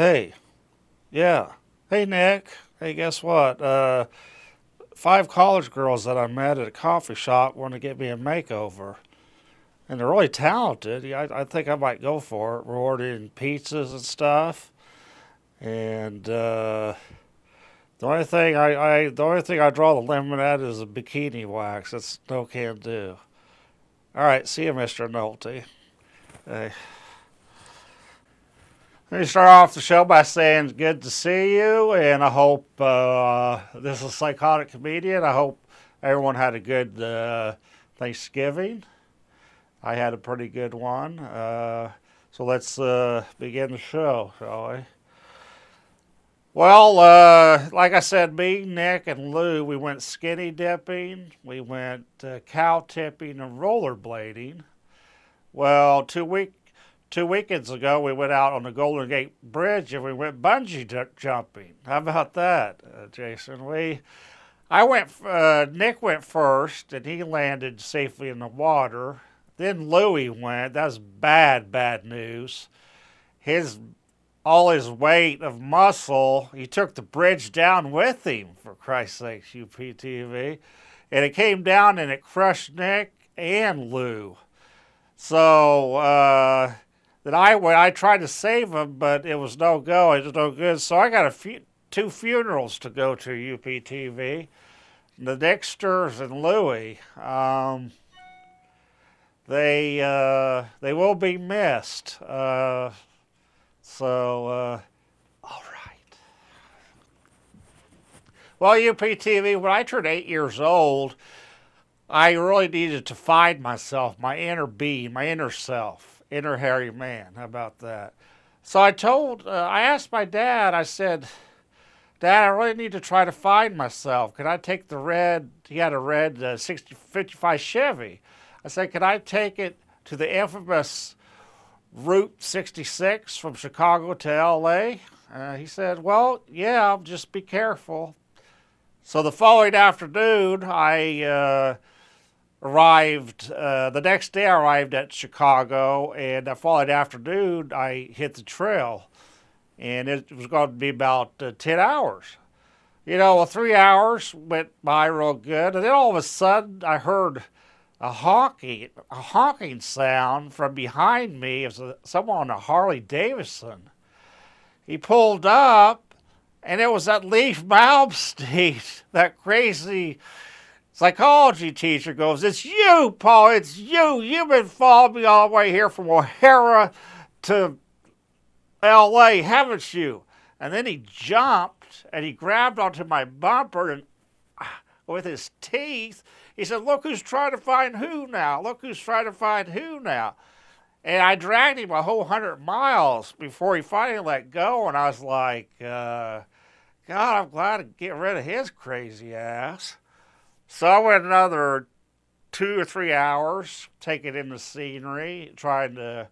Hey, yeah. Hey, Nick. Hey, guess what? Five college girls that I met at a coffee shop want to get me a makeover. And they're really talented. Yeah, I think I might go for it. We're ordering pizzas and stuff. And the only thing I draw the limit at is a bikini wax. That's no can do. All right, see you, Mr. Nolte. Hey. Let me start off the show by saying it's good to see you, and I hope this is Psychotic Comedian. I hope everyone had a good Thanksgiving. I had a pretty good one. So let's begin the show, shall we? Well, like I said, me, Nick, and Lou, we went skinny dipping, we went cow tipping, and rollerblading. Well, 2 weekends ago, we went out on the Golden Gate Bridge and we went bungee jumping. How about that, Jason? Nick went first and he landed safely in the water. Then Louie went. That was bad, bad news. His all his weight of muscle, he took the bridge down with him. For Christ's sake, UPTV, and it came down and it crushed Nick and Lou. So then I tried to save him, but it was no go. It was no good. So I got two funerals to go to, UPTV. The Dexters and Louie. They will be missed. All right. Well, UPTV, when I turned 8 years old, I really needed to find myself, my inner being, my inner self, inner hairy man. How about that? So I asked my dad, I said, Dad, I really need to try to find myself. Could I take he had a red 55 Chevy. I said, could I take it to the infamous Route 66 from Chicago to LA? He said, well, yeah, just be careful. So the following afternoon, the next day I arrived at Chicago, and the following afternoon I hit the trail. And it was going to be about 10 hours. 3 hours went by real good, and then all of a sudden I heard a honking sound from behind me. It was someone on a Harley Davidson. He pulled up, and it was that Leaf Malmsteen, that crazy psychology teacher goes, it's you, Paul, it's you. You've been following me all the way here from O'Hara to LA, haven't you? And then he jumped and he grabbed onto my bumper and with his teeth, he said, look who's trying to find who now. Look who's trying to find who now. And I dragged him a whole 100 miles before he finally let go. And I was like, God, I'm glad to get rid of his crazy ass. So I went another 2 or 3 hours taking in the scenery, trying to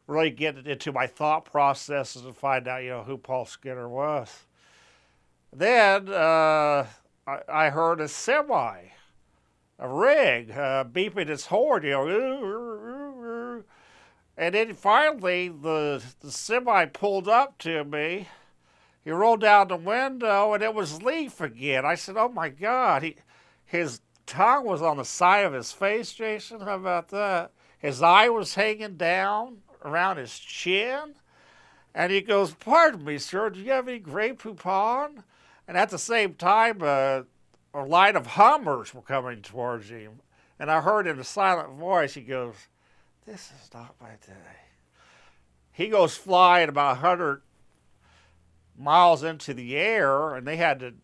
really get into my thought processes and find out, who Paul Skinner was. Then I heard a semi, a rig, beeping its horn, and then finally the semi pulled up to me. He rolled down the window, and it was Leaf again. I said, oh, my God. His tongue was on the side of his face, Jason. How about that? His eye was hanging down around his chin. And he goes, pardon me, sir, do you have any Grey Poupon? And at the same time, a line of Hummers were coming towards him. And I heard in a silent voice, he goes, this is not my day. He goes flying about 100 miles into the air, and they had to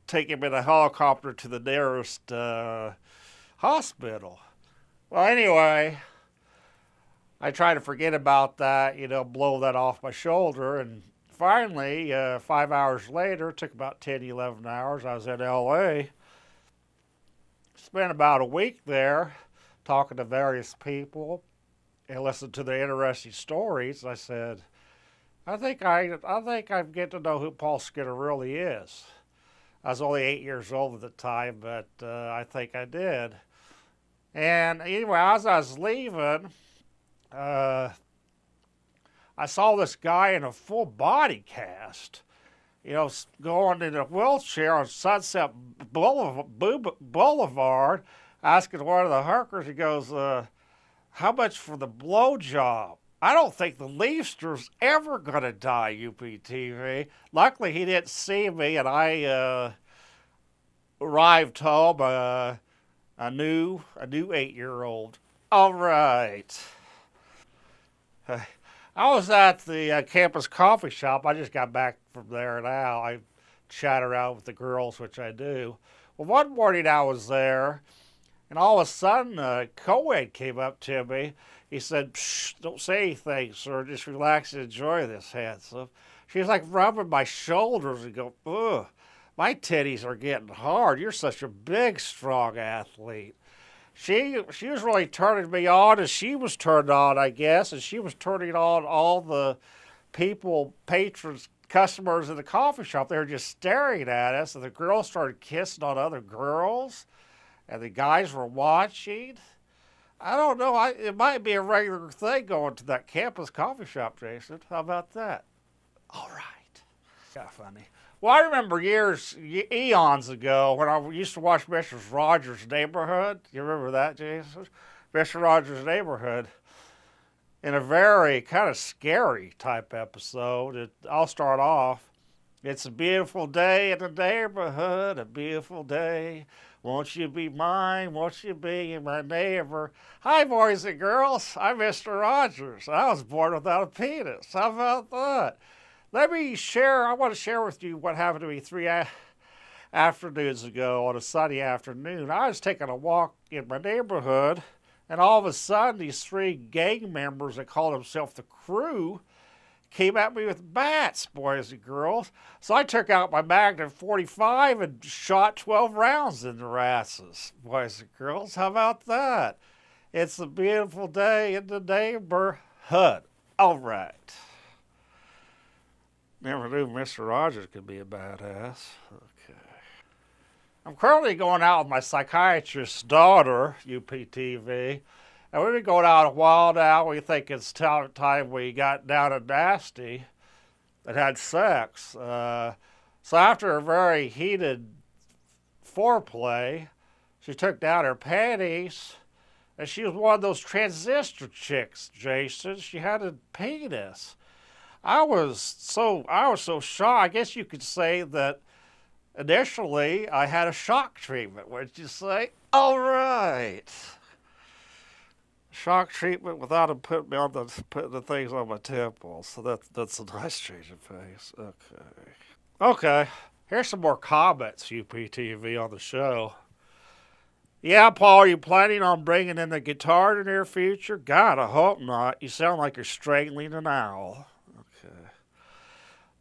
take him in a helicopter to the nearest hospital. Well, anyway, I try to forget about that, blow that off my shoulder, and finally, 5 hours later, it took about 10, 11 hours, I was in LA. Spent about a week there talking to various people and listened to their interesting stories. I said, I think I'm getting to know who Paul Skinner really is. I was only 8 years old at the time, but I think I did. And anyway, as I was leaving, I saw this guy in a full body cast, going in a wheelchair on Sunset Boulevard, asking one of the hookers, he goes, how much for the blowjob? I don't think the Leafster's ever going to die, UPTV. Luckily, he didn't see me, and I arrived home a new 8-year-old. All right. I was at the campus coffee shop. I just got back from there now. I chat around with the girls, which I do. Well, one morning I was there, and all of a sudden, a co-ed came up to me. He said, "Psh, don't say anything, sir. Just relax and enjoy this, handsome." She was like rubbing my shoulders and go, "Ugh, my titties are getting hard. You're such a big, strong athlete." She was really turning me on, and she was turned on, I guess, and she was turning on all the people, patrons, customers in the coffee shop. They were just staring at us, and the girls started kissing on other girls, and the guys were watching. I don't know. It might be a regular thing going to that campus coffee shop, Jason. How about that? All right. Yeah, funny. Well, I remember eons ago, when I used to watch Mr. Rogers' Neighborhood. You remember that, Jason? Mr. Rogers' Neighborhood. In a very kind of scary type episode. I'll start off. It's a beautiful day in the neighborhood, a beautiful day. Won't you be mine? Won't you be my neighbor? Hi, boys and girls. I'm Mr. Rogers. I was born without a penis. How about that? I want to share with you what happened to me three afternoons ago on a sunny afternoon. I was taking a walk in my neighborhood, and all of a sudden, these three gang members that called themselves the Crew came at me with bats, boys and girls. So I took out my Magnum 45 and shot 12 rounds in their asses, boys and girls. How about that? It's a beautiful day in the neighborhood. All right. Never knew Mr. Rogers could be a badass. Okay. I'm currently going out with my psychiatrist's daughter, UPTV. And we've been going out a while now. We think it's time we got down and nasty and had sex. So after a very heated foreplay, she took down her panties, and she was one of those transistor chicks, Jason. She had a penis. I was so shocked. I guess you could say that initially I had a shock treatment. Would you say? All right. Shock treatment without him putting the things on my temples. So that's a nice change of pace. Okay. Here's some more comments, UPTV, on the show. Yeah, Paul, are you planning on bringing in the guitar in the near future? God, I hope not. You sound like you're strangling an owl. Okay.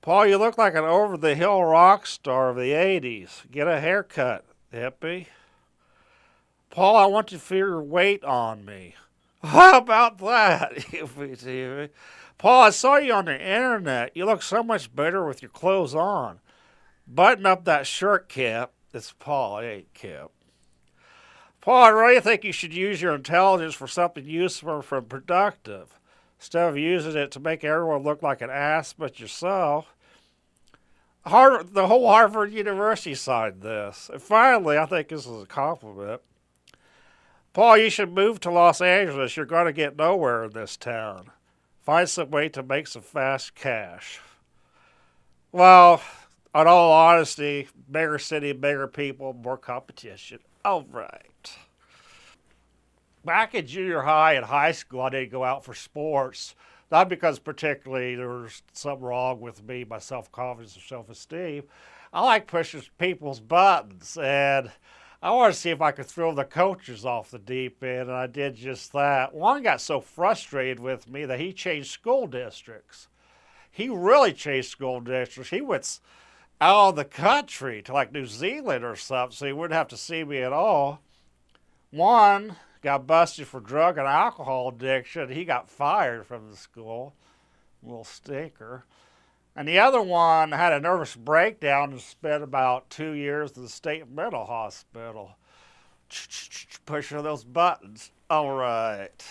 Paul, you look like an over-the-hill rock star of the 80s. Get a haircut, hippie. Paul, I want to feel your weight on me. How about that, UPTV? Paul, I saw you on the internet. You look so much better with your clothes on. Button up that shirt, Kip. It's Paul, it ain't Kip. Paul, I really think you should use your intelligence for something useful and productive, instead of using it to make everyone look like an ass but yourself. The whole Harvard University signed this. And finally, I think this is a compliment. Paul, you should move to Los Angeles. You're going to get nowhere in this town. Find some way to make some fast cash. Well, in all honesty, bigger city, bigger people, more competition. All right. Back in junior high and high school, I didn't go out for sports. Not because particularly there was something wrong with me, my self-confidence or self-esteem. I like pushing people's buttons, and I wanted to see if I could throw the coaches off the deep end, and I did just that. One got so frustrated with me that he changed school districts. He really changed school districts. He went out of the country to like New Zealand or something, so he wouldn't have to see me at all. One got busted for drug and alcohol addiction. He got fired from the school. Little stinker. And the other one had a nervous breakdown and spent about 2 years in the state mental hospital. Pushing those buttons. All right.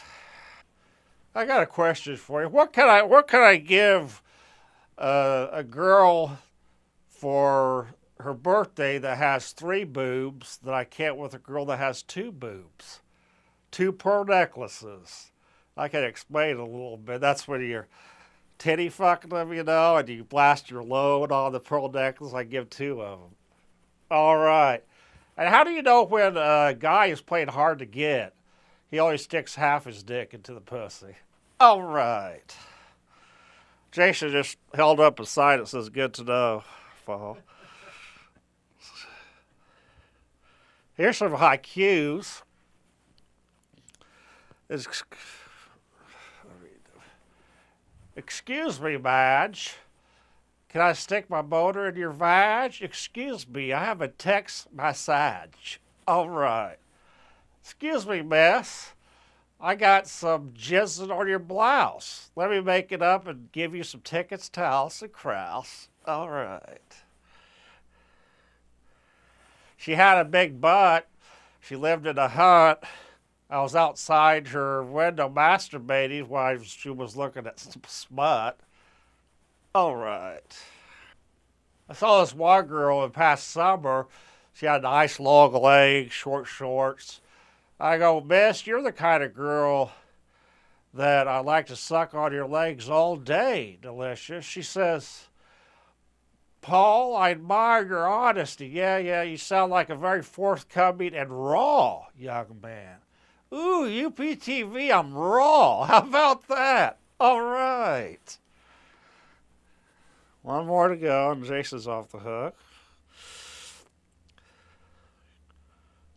I got a question for you. What can I give a girl for her birthday that has 3 boobs that I can't with a girl that has 2 boobs? 2 pearl necklaces. I can explain it a little bit. That's when you're titty fucking them, and you blast your load on the pearl necklace. I give 2 of them. All right. And how do you know when a guy is playing hard to get? He always sticks half his dick into the pussy. All right. Jason just held up a sign that says "Good to know." Fall. Here's some high cues. Excuse me, Madge. Can I stick my boner in your vag? Excuse me, I have a text message. All right. Excuse me, miss. I got some jizzing on your blouse. Let me make it up and give you some tickets to House of Kraus. All right. She had a big butt. She lived in a hut. I was outside her window masturbating while she was looking at some smut. All right. I saw this one girl in past summer. She had nice long legs, short shorts. I go, miss, you're the kind of girl that I like to suck on your legs all day, delicious. She says, Paul, I admire your honesty. Yeah, you sound like a very forthcoming and raw young man. Ooh, UPTV, I'm raw. How about that? All right. One more to go, and Jason's off the hook.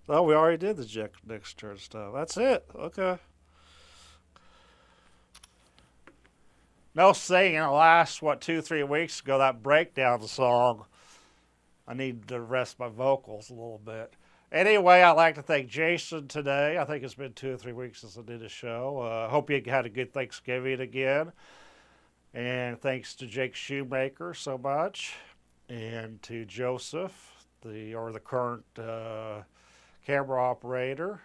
Oh, we already did the next turn stuff. That's it. Okay. No singing. The last, 2-3 weeks ago, that breakdown song, I need to rest my vocals a little bit. Anyway, I'd like to thank Jason today. I think it's been 2 or 3 weeks since I did a show. Hope you had a good Thanksgiving again. And thanks to Jake Shoemaker so much. And to Joseph, the current camera operator.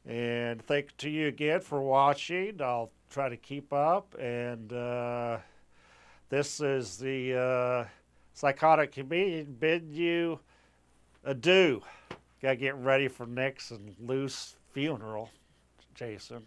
And thank to you again for watching. I'll try to keep up. And this is the Psychotic Comedian bidding you adieu. Gotta get ready for Nick's and Lou's funeral, Jason.